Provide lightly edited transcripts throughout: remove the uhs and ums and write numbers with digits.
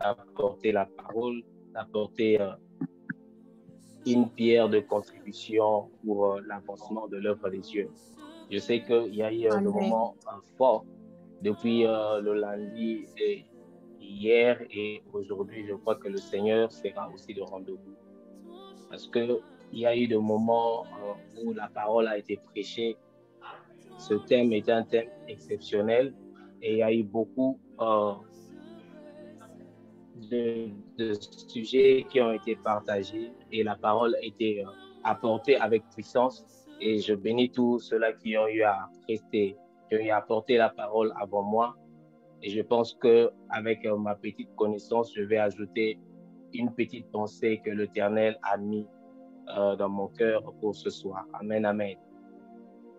d'apporter la parole, d'apporter une pierre de contribution pour l'avancement de l'œuvre des dieux. Je sais qu'il y a eu des moments forts depuis le lundi et hier et aujourd'hui. Je crois que le Seigneur sera aussi de rendez-vous. Parce qu'il y a eu des moments où la parole a été prêchée. Ce thème est un thème exceptionnel et il y a eu beaucoup de sujets qui ont été partagés et la parole a été apportée avec puissance. Et je bénis tous ceux-là qui ont eu à prester, qui ont eu à apporter la parole avant moi. Et je pense qu'avec ma petite connaissance, je vais ajouter une petite pensée que l'Éternel a mis dans mon cœur pour ce soir. Amen, amen.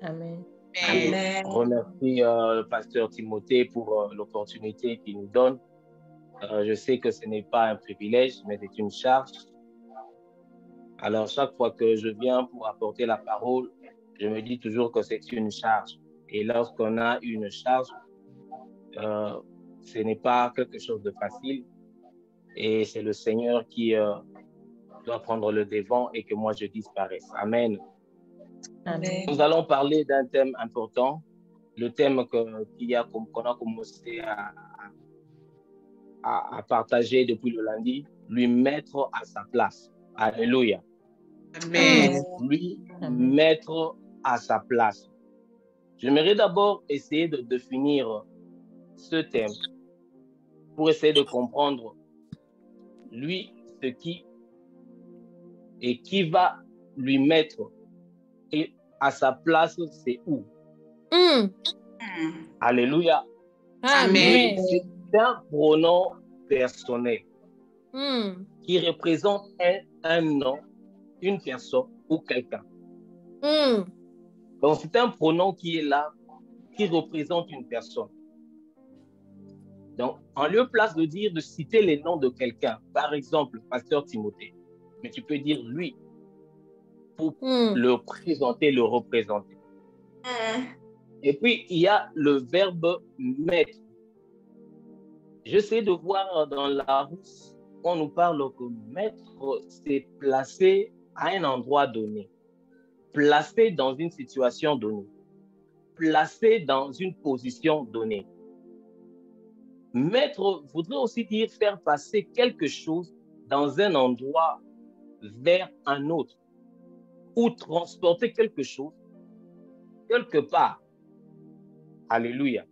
Amen. Je remercie le pasteur Timothée pour l'opportunité qu'il nous donne. Je sais que ce n'est pas un privilège, mais c'est une charge. Alors, chaque fois que je viens pour apporter la parole, je me dis toujours que c'est une charge. Et lorsqu'on a une charge, ce n'est pas quelque chose de facile. Et c'est le Seigneur qui doit prendre le devant et que moi je disparaisse. Amen. Amen. Nous allons parler d'un thème important, le thème qu'on a commencé à partager depuis le lundi, lui mettre à sa place. Alléluia. Amen. Lui mettre à sa place. J'aimerais d'abord essayer de définir ce thème pour essayer de comprendre lui ce qui et qui va lui mettre et à sa place, c'est où? Alléluia. Amen. C'est un pronom personnel qui représente un nom, une personne ou quelqu'un. Donc, c'est un pronom qui est là, qui représente une personne. Donc, en lieu place de citer les noms de quelqu'un, par exemple, pasteur Timothée, mais tu peux dire lui pour le présenter, le représenter. Et puis, il y a le verbe mettre. J'essaie de voir dans la rousse, on nous parle que mettre, c'est placer à un endroit donné, placer dans une situation donnée, placer dans une position donnée. Mettre voudrait aussi dire faire passer quelque chose dans un endroit vers un autre ou transporter quelque chose quelque part. Alléluia.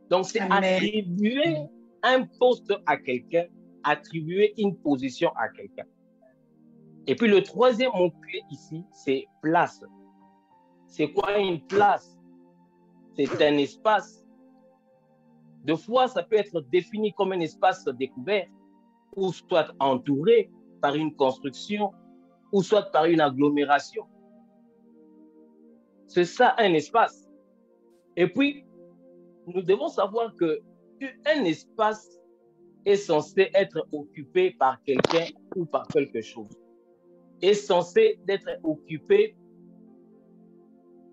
Donc, c'est attribuer un poste à quelqu'un, attribuer une position à quelqu'un. Et puis, le troisième mot-clé ici, c'est place. C'est quoi une place? C'est un espace. Deux fois, ça peut être défini comme un espace découvert, ou soit entouré par une construction, ou soit par une agglomération. C'est ça, un espace. Et puis, nous devons savoir qu'un espace est censé être occupé par quelqu'un ou par quelque chose. Est censé être occupé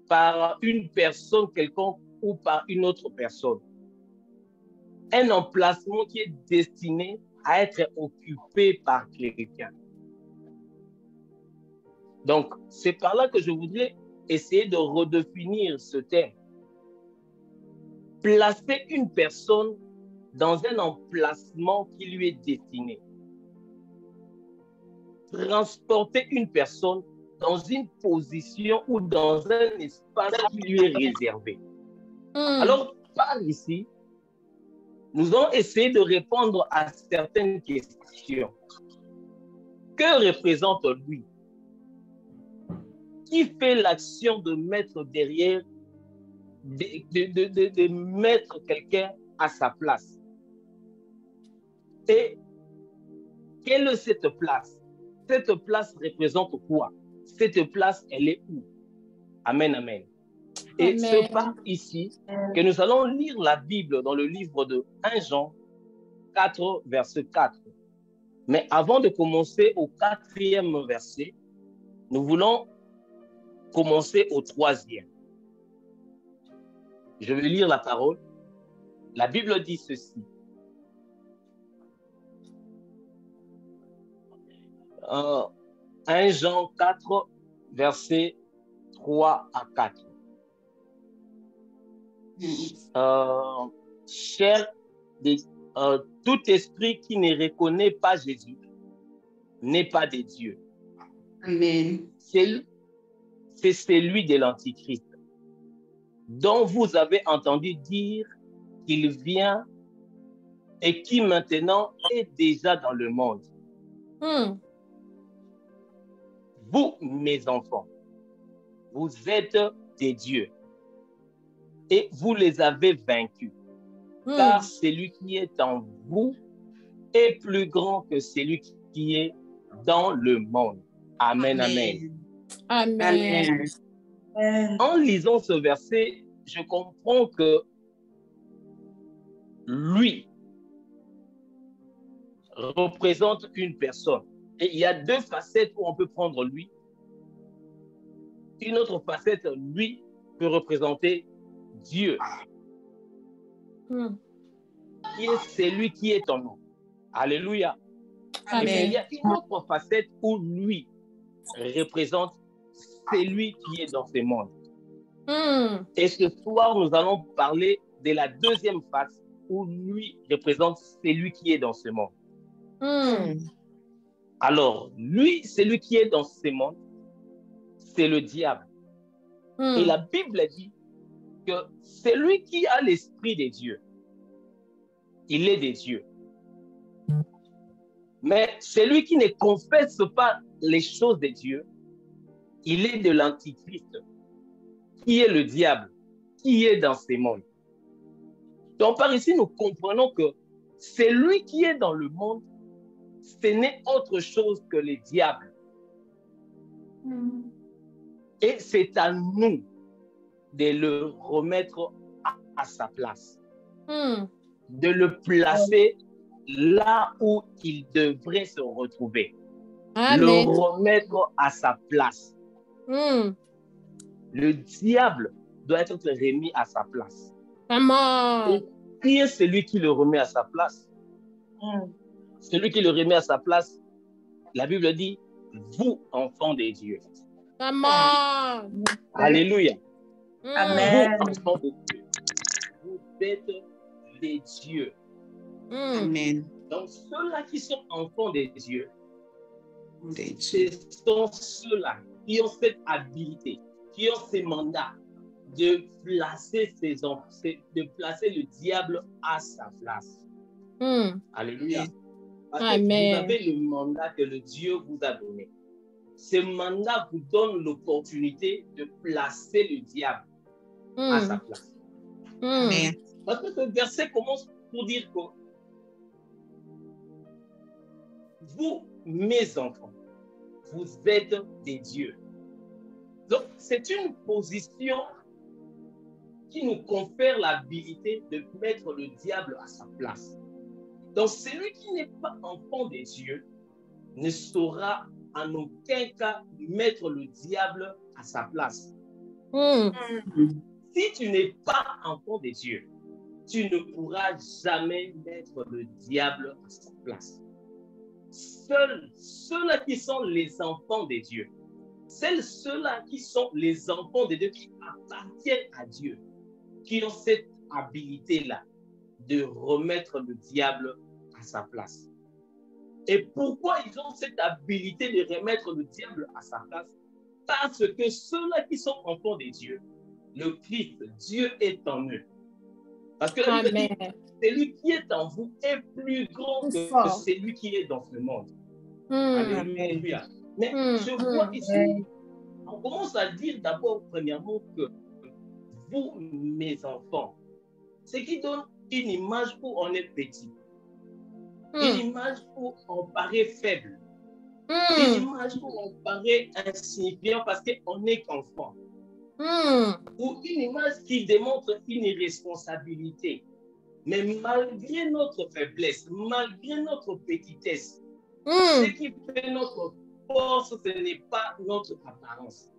par une personne quelconque ou par une autre personne. Un emplacement qui est destiné à être occupé par quelqu'un. Donc, c'est par là que je voudrais essayer de redéfinir ce thème. Placer une personne dans un emplacement qui lui est destiné. Transporter une personne dans une position ou dans un espace qui lui est réservé. Alors, par ici, nous allons essayer de répondre à certaines questions. Que représente lui? Qui fait l'action de mettre derrière, de mettre quelqu'un à sa place? Et quelle est cette place? Cette place représente quoi? Cette place, elle est où? Amen, amen. Et c'est par ici que nous allons lire la Bible dans le livre de 1 Jean 4, verset 4. Mais avant de commencer au 4e verset, nous voulons commencer au 3e. Je vais lire la parole. La Bible dit ceci. 1 Jean 4, versets 3 à 4. Cher, tout esprit qui ne reconnaît pas Jésus n'est pas de Dieu. Amen. C'est celui de l'Antichrist, dont vous avez entendu dire qu'il vient et qui maintenant est déjà dans le monde. Vous, mes enfants, vous êtes des dieux et vous les avez vaincus, car celui qui est en vous est plus grand que celui qui est dans le monde. Amen, amen. Amen. En lisant ce verset, je comprends que lui représente une personne. Et il y a deux facettes où on peut prendre lui. Une autre facette, lui, peut représenter Dieu, qui est celui qui est en nous. Alléluia. Amen. Et puis, il y a une autre facette où lui représente celui qui est dans ce monde. Et ce soir, nous allons parler de la deuxième face où lui représente celui qui est dans ce monde. Alors, lui, celui qui est dans ce monde, c'est le diable. Et la Bible dit que celui qui a l'esprit de Dieu, il est de Dieu. Mais celui qui ne confesse pas les choses de Dieu, il est de l'Antichrist, qui est le diable, qui est dans ce monde. Donc par ici, nous comprenons que celui qui est dans le monde, ce n'est autre chose que le diable. Et c'est à nous de le remettre à sa place, de le placer là où il devrait se retrouver, le remettre à sa place. Le diable doit être remis à sa place. Et qui est celui qui le remet à sa place? Celui qui le remet à sa place, la Bible dit, vous, enfants de Dieu. Alléluia. Amen. Vous, enfants de Dieu, vous êtes des dieux. Amen. Donc, ceux-là qui sont enfants de Dieu, Des ce sont ceux-là qui ont cette habilité, qui ont ce mandat de placer de placer le diable à sa place. Alléluia. Parce que vous avez le mandat que le Dieu vous a donné. Ce mandat vous donne l'opportunité de placer le diable à sa place. Amen. Parce que ce verset commence pour dire que vous, mes enfants, vous êtes des dieux. Donc, c'est une position qui nous confère l'habilité de mettre le diable à sa place. Donc, celui qui n'est pas enfant des dieux ne saura en aucun cas mettre le diable à sa place. Si tu n'es pas enfant des dieux, tu ne pourras jamais mettre le diable à sa place. Seuls ceux-là qui sont les enfants de Dieu, ceux-là qui sont les enfants de Dieu, qui appartiennent à Dieu, qui ont cette habilité-là de remettre le diable à sa place. Et pourquoi ils ont cette habilité de remettre le diable à sa place? Parce que ceux-là qui sont enfants de Dieu, le Christ, Dieu est en eux. Parce que la Bible dit, celui qui est en vous est plus grand que celui qui est dans ce monde. Alléluia. Mais je vois ici, on commence à dire d'abord, premièrement, que vous, mes enfants, ce qui donne une image où on est petit, une image où on paraît faible, une image où on paraît insignifiant parce qu'on est qu'enfant, ou une image qui démontre une irresponsabilité. Mais malgré notre faiblesse, malgré notre petitesse, ce qui fait notre force, ce n'est pas notre apparence.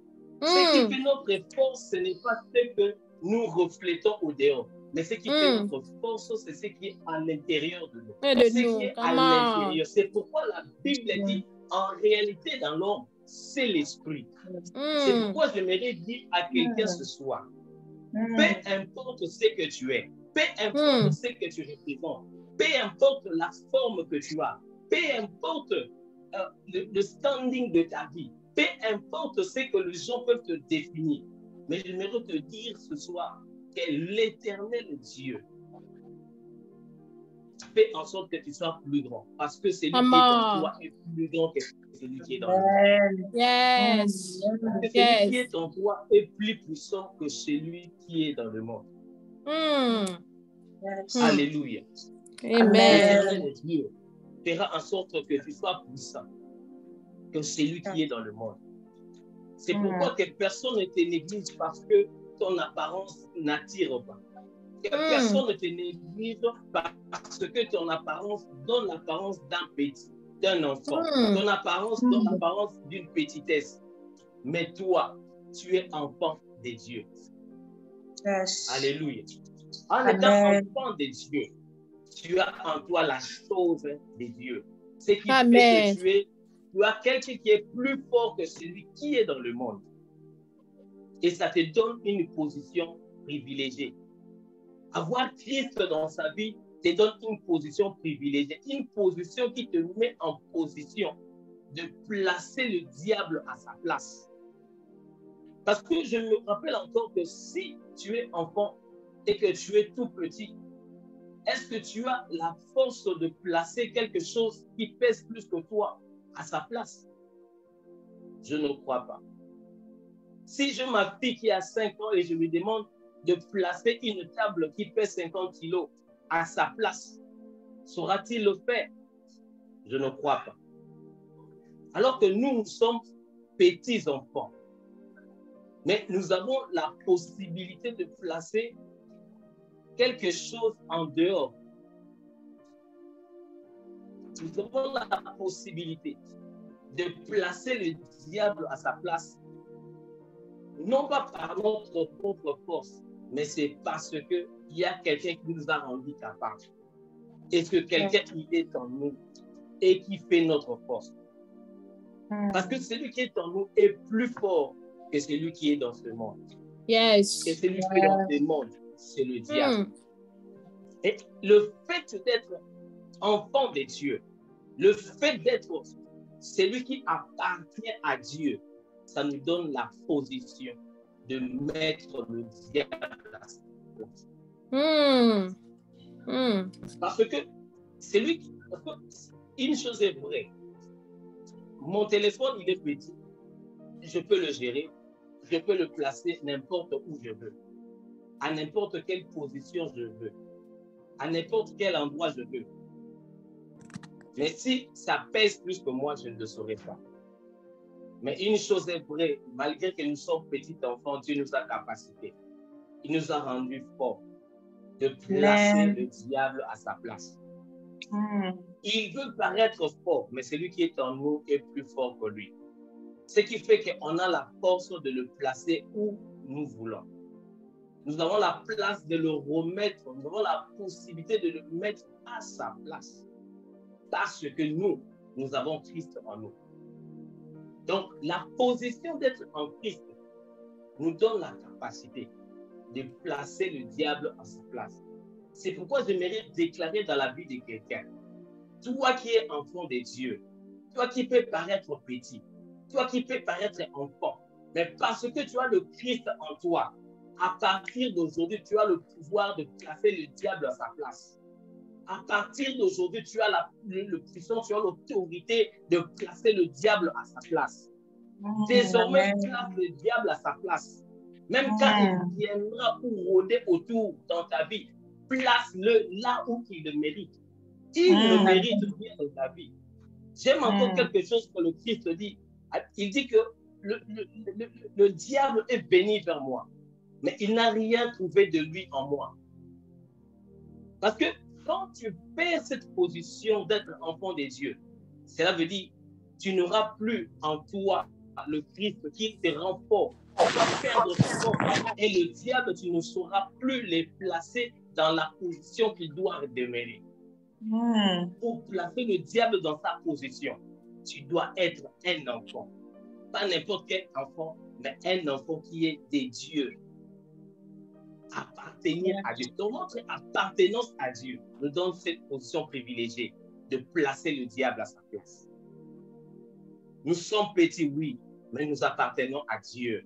Ce qui fait notre force, ce n'est pas ce que nous reflétons au dehors. Mais ce qui fait notre force, c'est ce qui est à l'intérieur de nous. Ce qui est à l'intérieur. C'est pourquoi la Bible dit, en réalité, dans l'homme, c'est l'esprit. C'est pourquoi j'aimerais dire à quelqu'un ce soir, peu importe ce que tu es, peu importe ce que tu représentes, peu importe la forme que tu as, peu importe le standing de ta vie, peu importe ce que les gens peuvent te définir, mais j'aimerais te dire ce soir que l'Éternel Dieu fait en sorte que tu sois plus grand, parce que celui qui est en toi est plus grand que celui qui est dans le monde. Yes. Parce que celui qui est en toi est plus puissant que celui qui est dans le monde. Alléluia. Amen. L'Éternel Dieu fera en sorte que tu sois puissant que celui qui est dans le monde. C'est pourquoi que personne ne te néglige parce que ton apparence n'attire pas. Que personne ne te néglige parce que ton apparence donne l'apparence d'un petit, d'un enfant. Ton apparence donne l'apparence d'une petitesse. Mais toi, tu es enfant de Dieu. Alléluia. En étant enfant de Dieu, tu as en toi la chose de Dieu. Ce qui fait que tu as quelqu'un qui est plus fort que celui qui est dans le monde. Et ça te donne une position privilégiée. Avoir Christ dans sa vie te donne une position privilégiée, une position qui te met en position de placer le diable à sa place. Parce que je me rappelle encore que si tu es enfant et que tu es tout petit, est-ce que tu as la force de placer quelque chose qui pèse plus que toi à sa place? Je ne crois pas. Si j'ai ma fille qui a 5 ans et je lui demande de placer une table qui pèse 50 kilos à sa place, saura-t-il le faire? Je ne crois pas. Alors que nous sommes petits enfants, mais nous avons la possibilité de placer quelque chose en dehors. Nous avons la possibilité de placer le diable à sa place, non pas par notre propre force, mais c'est parce qu'il y a quelqu'un qui nous a rendus capables. Et que quelqu'un qui est en nous et qui fait notre force. Parce que celui qui est en nous est plus fort que celui qui est dans ce monde. Yes. Et celui qui est dans ce monde, c'est le diable. Et le fait d'être enfant de Dieu, le fait d'être celui qui appartient à Dieu, ça nous donne la position de mettre le diable à sa place. Parce que celui qui... Une chose est vraie. Mon téléphone, il est petit. Je peux le gérer. Je peux le placer n'importe où je veux. À n'importe quelle position je veux. À n'importe quel endroit je veux. Mais si ça pèse plus que moi, je ne le saurais pas. Mais une chose est vraie, malgré que nous sommes petits enfants, Dieu nous a capacités. Il nous a rendus forts de placer le diable à sa place. Il veut paraître fort, mais celui qui est en nous est plus fort que lui. Ce qui fait qu'on a la force de le placer où nous voulons. Nous avons la place de le remettre, nous avons la possibilité de le mettre à sa place. Parce que nous avons Christ en nous. Donc, la position d'être en Christ nous donne la capacité de placer le diable à sa place. C'est pourquoi j'aimerais déclarer dans la vie de quelqu'un, toi qui es enfant de Dieu, toi qui peux paraître petit, toi qui peux paraître enfant, mais parce que tu as le Christ en toi, à partir d'aujourd'hui, tu as le pouvoir de placer le diable à sa place. À partir d'aujourd'hui, tu as le puissance, tu as l'autorité de placer le diable à sa place. Désormais, place le diable à sa place. Même quand il viendra ou rôder autour dans ta vie, place-le là où il le mérite. Il le mérite bien dans ta vie. J'aime encore quelque chose que le Christ dit. Il dit que le diable est venu vers moi, mais il n'a rien trouvé de lui en moi. Parce que quand tu perds cette position d'être enfant de Dieu, cela veut dire que tu n'auras plus en toi le Christ qui te rend fort. Tu vas perdre ton force. Et le diable, tu ne sauras plus les placer dans la position qu'il doit demeurer. Pour placer le diable dans sa position. tu dois être un enfant. Pas n'importe quel enfant, mais un enfant qui est des dieux. Appartenir à Dieu. Donc, notre appartenance à Dieu nous donne cette position privilégiée de placer le diable à sa place. Nous sommes petits, oui, mais nous appartenons à Dieu.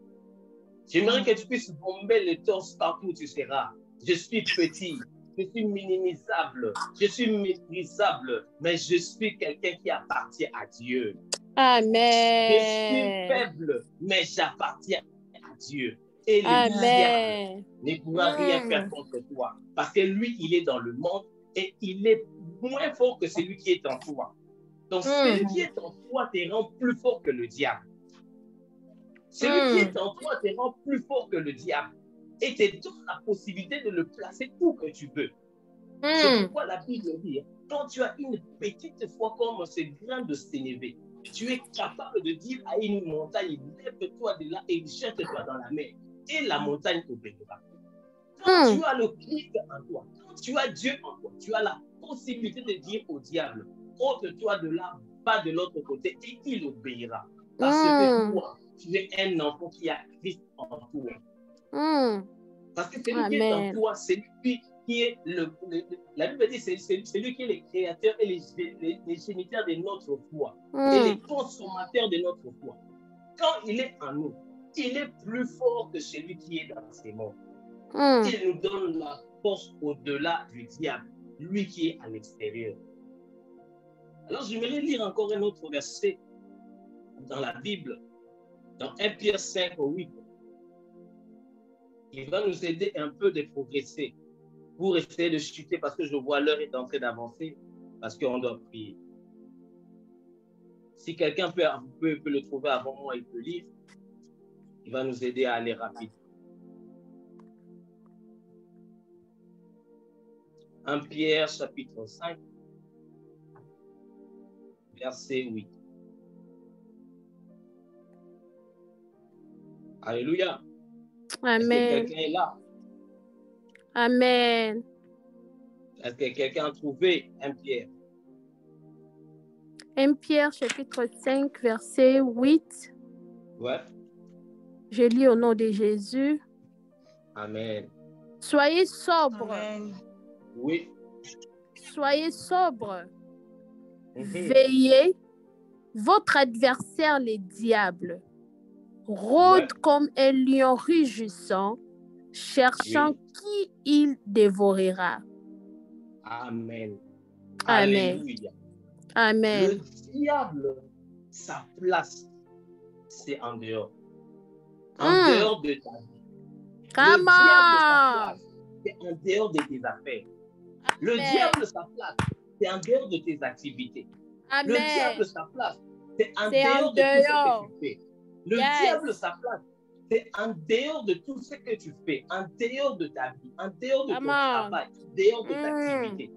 J'aimerais que tu puisses bomber le torse partout où tu seras. Je suis petit, je suis minimisable, je suis méprisable, mais je suis quelqu'un qui appartient à Dieu. Amen. Je suis faible, mais j'appartiens à Dieu. Et le Amen. diable ne pourra rien faire contre toi. Parce que lui, il est dans le monde et il est moins fort que celui qui est en toi. Donc, celui qui est en toi te rend plus fort que le diable. Celui qui est en toi te rend plus fort que le diable. Et te donne la possibilité de le placer où que tu veux. C'est pourquoi la Bible dit, quand tu as une petite foi comme ce grain de sénévé, tu es capable de dire à une montagne, lève-toi de là et jette-toi dans la mer. Et la montagne t'obéira. Quand tu as le Christ en toi, quand tu as Dieu en toi, tu as la possibilité de dire au diable, ôte-toi de là, va de l'autre côté et il obéira. Parce que toi, tu es un enfant qui a Christ en toi. Parce que celui qui est en toi, c'est lui qui est la Bible dit, c'est lui qui est le créateur et les géniteurs de notre foi et les consommateurs de notre foi. Quand il est en nous, il est plus fort que celui qui est dans ces mondes. Il nous donne la force au-delà du diable, lui qui est à l'extérieur. Alors, j'aimerais lire encore un autre verset dans la Bible, dans 1 Pierre 5, 8. Il va nous aider un peu de progresser pour essayer de chuter, parce que je vois l'heure est en train d'avancer, parce qu'on doit prier. Si quelqu'un peut le trouver avant moi, il peut lire. Il va nous aider à aller rapide. 1 Pierre chapitre 5, verset 8. Alléluia. Amen. Est-ce que quelqu'un est là? Amen. Est-ce que quelqu'un a trouvé 1 Pierre? 1 Pierre chapitre 5, verset 8. Ouais. Je lis au nom de Jésus. Amen. Soyez sobres. Amen. Oui. Soyez sobres. Veillez. Votre adversaire, le diable, rôde comme un lion rugissant, cherchant qui il dévorera. Amen. Amen. Alléluia. Amen. Le diable, sa place, c'est en dehors. En dehors de ta vie. Le diable, sa place, c'est en dehors de tes affaires. Le diable, sa place, c'est en dehors de tes activités. Amen. Le diable, sa place, c'est en dehors de tout ce que tu fais. Le diable, sa place, c'est en dehors de tout ce que tu fais, en dehors de ta vie, en dehors de ton travail, en dehors de ta activité.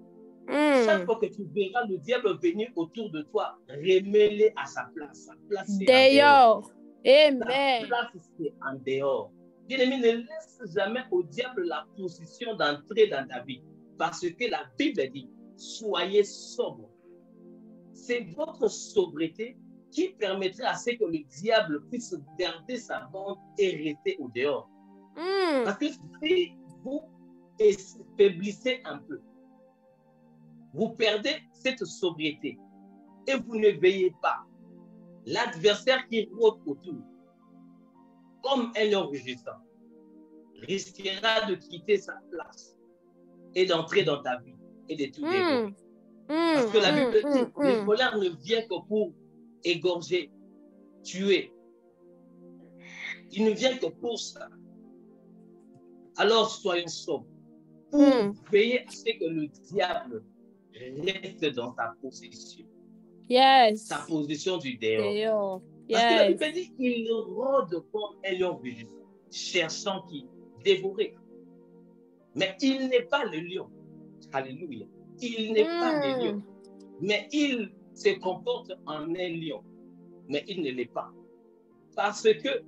Chaque fois que tu verras le diable venir autour de toi, remets-le à sa place. Sa place, c'est dehors. Amen. Sa place, c'est en dehors. Bien-aimé, ne laisse jamais au diable la position d'entrer dans ta vie. Parce que la Bible dit, soyez sobres. C'est votre sobriété qui permettrait à ce que le diable puisse garder sa bande et rester au dehors. Parce que si vous faiblissez un peu, vous perdez cette sobriété et vous ne veillez pas. L'adversaire qui rôde autour, comme un lion rugissant, risquera de quitter sa place et d'entrer dans ta vie et de tout dévorer. Parce que la Bible dit, le voleur ne vient que pour égorger, tuer. Il ne vient que pour ça. Alors soyons sobres pour veiller à ce que le diable reste dans sa position. Sa position du dehors. Parce que la Bible dit qu'il rôde comme un lion rugissant, cherchant qui dévorer. Mais il n'est pas le lion. Alléluia. Il n'est pas le lion. Mais il se comporte en un lion. Mais il ne l'est pas. Parce que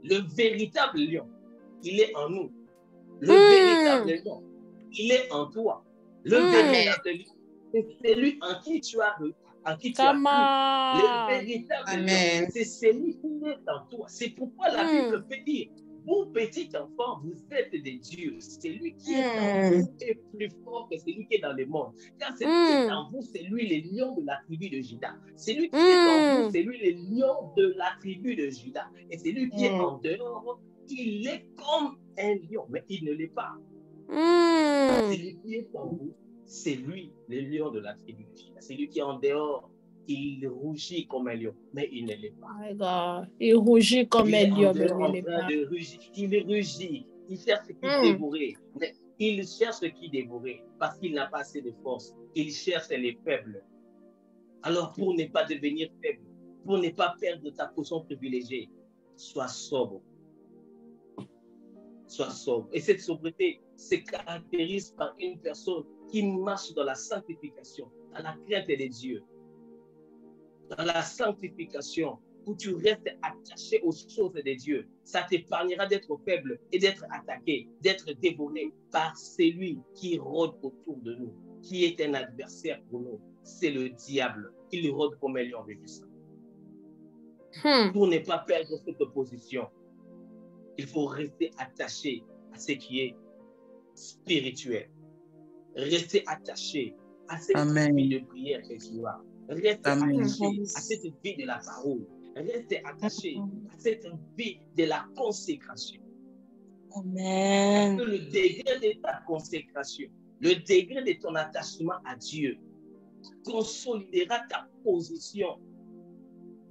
le véritable lion, il est en nous. Le véritable lion, il est en toi. Le véritable lion, c'est celui en qui tu as en qui tu as cru. Le on. véritable Amen. lion, c'est celui qui est en toi. C'est pourquoi la Bible peut dire, vous petits enfants, vous êtes des dieux. Celui qui est en vous est plus fort que celui qui est dans le monde. Car celui qui est en vous, c'est lui le lion de la tribu de Juda. Celui qui est en vous, c'est lui le lion de la tribu de Juda. Et celui qui est en dehors, il est comme un lion, mais il ne l'est pas. Celui qui est en vous, c'est lui le lion de la tribu de Juda. Celui qui est en dehors, il rougit comme un lion, mais il ne l'est pas. My God. Il rougit comme un lion, mais Il il est n'est en train pas. de rugir. Il rugit. Il cherche qui dévorer. Mais il cherche qui dévorer parce qu'il n'a pas assez de force. Il cherche les faibles. Alors, pour ne pas devenir faible, pour ne pas perdre ta position privilégiée, sois sobre. Sois sobre. Et cette sobriété se caractérise par une personne qui marche dans la sanctification, dans la crainte des dieux, dans la sanctification, où tu restes attaché aux choses de Dieu. Ça t'épargnera d'être faible et d'être attaqué, d'être dévoré par celui qui rôde autour de nous, qui est un adversaire pour nous. C'est le diable. Il rôde comme un lion rugissant. Pour ne pas perdre cette position, il faut rester attaché à ce qui est spirituel. Rester attaché à cette vie de prière que tu as. Reste attaché à cette vie de la parole. Reste attaché à cette vie de la consécration. Amen. Parce que le degré de ta consécration, le degré de ton attachement à Dieu consolidera ta position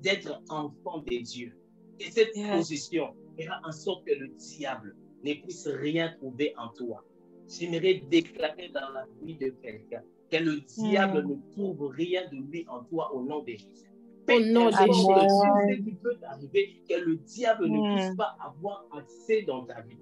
d'être enfant de Dieu. Et cette position fera en sorte que le diable ne puisse rien trouver en toi. J'aimerais déclarer dans la vie de quelqu'un que le diable ne trouve rien de lui en toi au nom de Jésus. Au nom de Jésus, ce qui peut t'arriver, que le diable ne puisse pas avoir accès dans ta vie.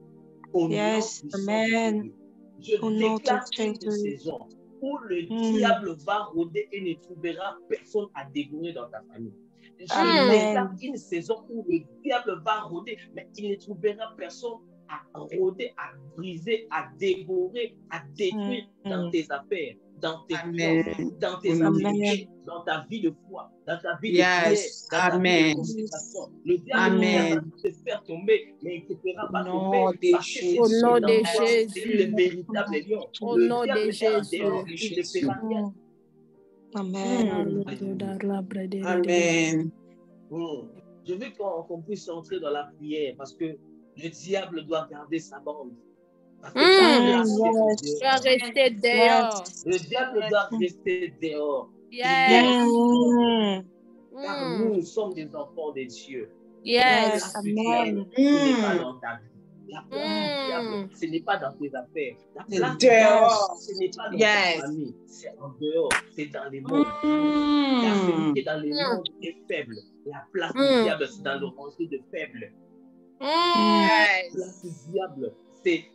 Au nom de Jésus. Je déclare une saison où le diable va rôder et ne trouvera personne à dévorer dans ta famille. Je déclare une saison où le diable va rôder, mais il ne trouvera personne à rôder, à briser, à dévorer, à détruire dans tes affaires, dans tes finances, dans tes activités, dans ta vie de foi, dans ta vie de prière, dans ta vie de consécration. Le diable va te faire tomber, mais il ne te fera pas tomber parce que au nom de Jésus. c'est lui le véritable lion. Au Le nom diable de est en Jésus. dehors, il ne fera rien. Amen. Amen. Je veux qu'on puisse entrer dans la prière parce que le diable doit garder sa bande. Parce que Tu dois rester dehors. le diable doit rester dehors. Car nous sommes des enfants de Dieu. La place du diable, ce n'est pas dans ta vie. La place du diable, ce n'est pas dans tes affaires. La place du diable, ce n'est pas dans ta famille. C'est en dehors, c'est dans les mondes. Car celui qui est dans les mondes est faible. La place du diable, c'est dans le rangé de faibles. La place du diable, c'est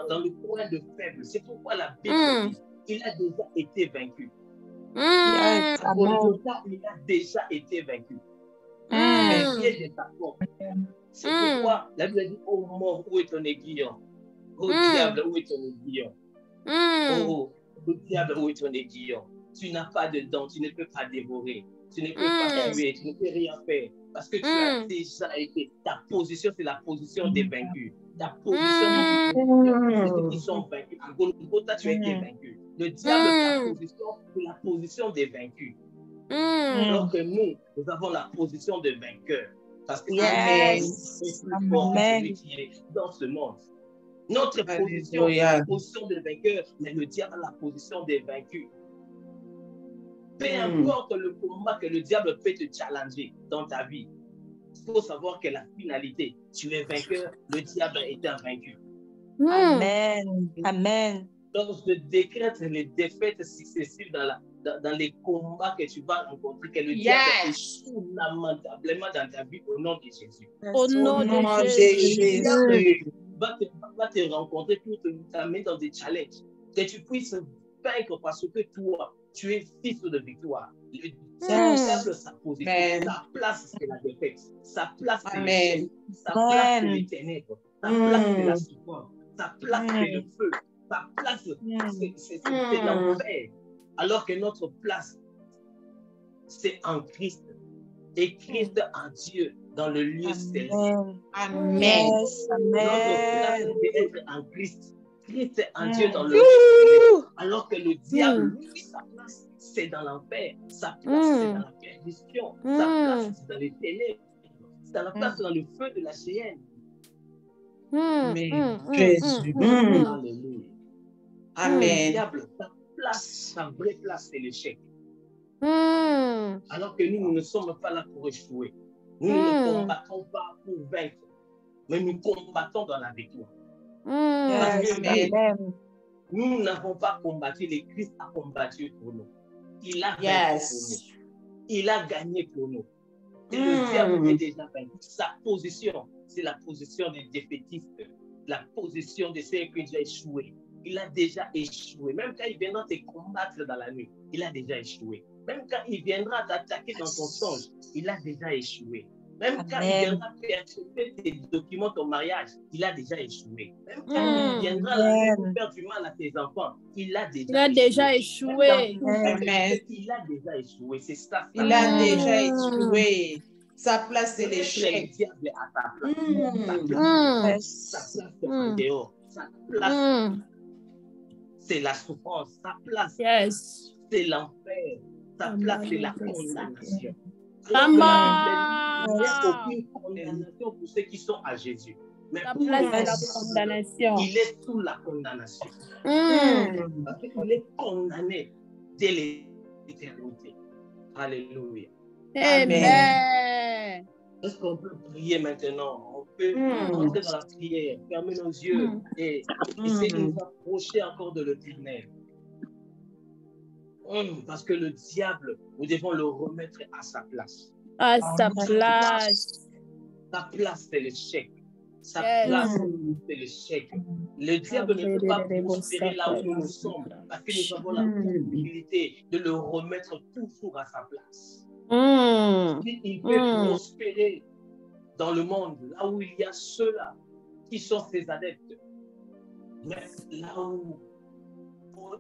dans le coin de faibles. C'est pourquoi la Bible dit, il a déjà été vaincu. À Golgotha, il a déjà été vaincu. Le pied de ta porte. C'est pourquoi la Bible dit, oh mort, où est ton aiguillon? Oh diable, où est ton aiguillon? Oh diable, où est ton aiguillon? Tu n'as pas de dents, tu ne peux pas dévorer. Tu ne peux pas tuer, tu ne peux rien faire. Parce que tu as déjà été. Ta position, c'est la position des vaincus. Ta position, c'est ceux qui sont vaincus. À Golgotha, tu as été vaincu. Le diable, ta position, c'est la position des vaincus. Alors que nous avons la position de vainqueur. Parce que c'est plus fort que celui qui est dans ce monde. Notre position, c'est la position de vainqueur, mais le diable a la position des vaincus. Peu importe le combat que le diable peut te challenger dans ta vie, il faut savoir que la finalité, tu es vainqueur, le diable est un vaincu. Amen. Amen. Donc, je décrète les défaites successives dans les combats que tu vas rencontrer, que le diable échoue lamentablement dans ta vie au nom de Jésus. Au nom de Jésus. Le diable va te rencontrer pour t'amener dans des challenges, que tu puisses vaincre parce que toi, tu es fils de victoire. Le diable, sa position, sa place, c'est la défaite. Sa place, c'est l'échec. Sa place, c'est les ténèbres. Sa place, c'est la souffrance. Sa place, c'est le feu. Sa place, c'est l'enfer. Alors que notre place, c'est en Christ. Et Christ en Dieu dans le lieu céleste. Amen. Yes. Notre place Amen. c'est d'être en Christ. Christ est en Dieu dans le lieu céleste. Alors que le diable, lui, sa place, c'est dans l'enfer. Sa place, c'est dans la perdition. Sa place, c'est dans les ténèbres. Sa place, c'est dans le feu de la géhenne. Amen. Jésus. Alléluia. Amen. Le diable, sa place, sa vraie place, c'est l'échec. Alors que nous ne sommes pas là pour échouer. Nous ne combattons pas pour vaincre, mais nous combattons dans la victoire. Parce que nous n'avons pas combattu, le Christ a combattu pour nous. Il a vaincu pour nous. Il a gagné pour nous. Et le diable est déjà vaincu. Sa position, c'est la position des défaitistes, la position de ceux qui ont déjà échoué. Il a déjà échoué. Même quand il viendra te combattre dans la nuit, il a déjà échoué. Même quand il viendra t'attaquer dans ton songe, il a déjà échoué. Même quand il viendra perturber tes documents, ton mariage, il a déjà échoué. Même quand il viendra faire du mal à tes enfants, il a déjà échoué. Il a déjà échoué. C'est ça. Il a déjà échoué. Sa place, c'est l'échec. Le diable à ta place. Sa place, c'est en dehors. Sa place, c'est la souffrance. Sa place, c'est l'enfer. Sa place, c'est la condamnation. Il n'y a aucune condamnation pour ceux qui sont à Jésus. Mais pour la condamnation. Il est sous la condamnation. Parce qu'il est condamné dès l'éternité. Alléluia. Amen. Est-ce qu'on peut prier maintenant? On peut entrer dans la prière, fermer nos yeux et essayer de nous approcher encore de l'éternel. Parce que le diable, nous devons le remettre à sa place. À sa place. Sa place, c'est l'échec. Sa place, c'est l'échec. Le diable ne peut pas prospérer là où nous sommes parce que nous avons la possibilité de le remettre toujours à sa place. Il peut prospérer dans le monde, là où il y a ceux-là qui sont ses adeptes. Mais là où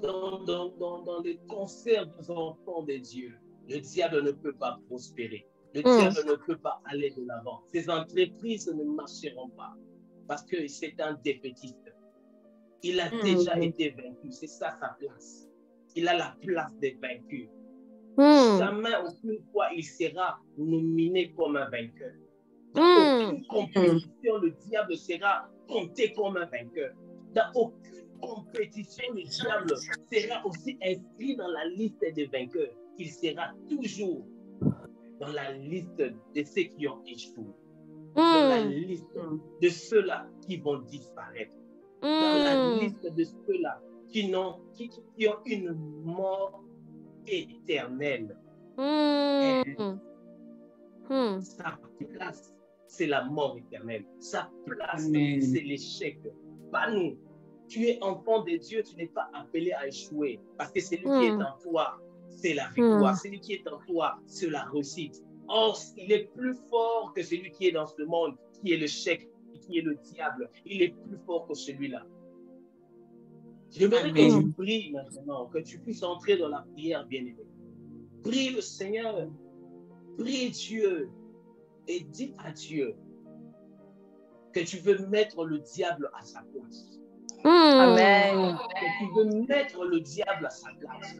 dans les concerts des enfants de Dieu, le diable ne peut pas prospérer. Le diable ne peut pas aller de l'avant. Ces entreprises ne marcheront pas parce que c'est un défaitiste. Il a déjà été vaincu. C'est ça sa place. Il a la place des vaincus. Jamais, aucune fois, il sera nominé comme un vainqueur. Dans aucune compétition, le diable sera compté comme un vainqueur. Dans aucune compétition, le diable sera aussi inscrit dans la liste des vainqueurs. Il sera toujours dans la liste de ceux qui ont échoué. Dans la liste de ceux-là qui vont disparaître. Dans la liste de ceux-là qui ont une mort éternelle. Sa place, c'est la mort éternelle. Sa place, c'est l'échec. Pas nous. Tu es enfant de Dieu, tu n'es pas appelé à échouer. Parce que celui qui est en toi, c'est la victoire. Celui qui est en toi, c'est la réussite. Or, il est plus fort que celui qui est dans ce monde, qui est l'échec, qui est le diable. Il est plus fort que celui-là. J'aimerais que tu pries maintenant, que tu puisses entrer dans la prière, bien-aimé. Prie le Seigneur, prie Dieu et dis à Dieu que tu veux mettre le diable à sa place. Amen. Que tu veux mettre le diable à sa place.